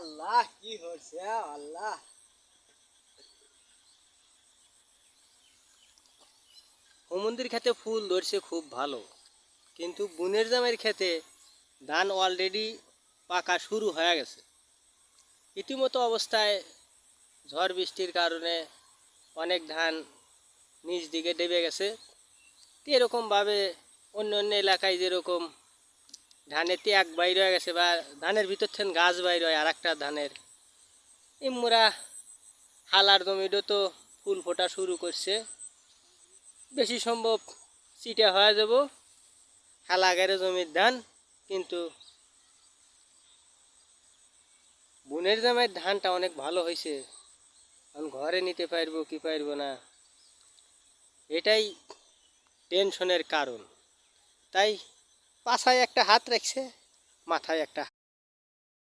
আল্লাহ কি হচ্ছে আল্লাহ। হুমন্দির খেতে ফুল ধরছে খুব ভালো, কিন্তু বুনের জামের খেতে ধান অলরেডি পাকা শুরু হয়ে গেছে। ইতিমতো অবস্থায় ঝড় বৃষ্টির কারণে অনেক ধান নিচ দিকে ডেবে গেছে। এরকমভাবে অন্য অন্য এলাকায় যেরকম ধানের ত্যাগ বাইর হয়ে গেছে বা ধানের ভিতর থেকে গাছ বাইর হয় আর একটা ধানের, ইমুরা হালার জমিটা তো ফুল ফোটা শুরু করছে। বেশি সম্ভব চিটা হয়ে যাব হালাগারে জমির ধান, কিন্তু বুনের জামের ধানটা অনেক ভালো হয়েছে। আমি ঘরে নিতে পারবো কি পারবো না, এটাই টেনশনের কারণ। তাই পাছায় একটা হাত রাখছে, মাথায় একটা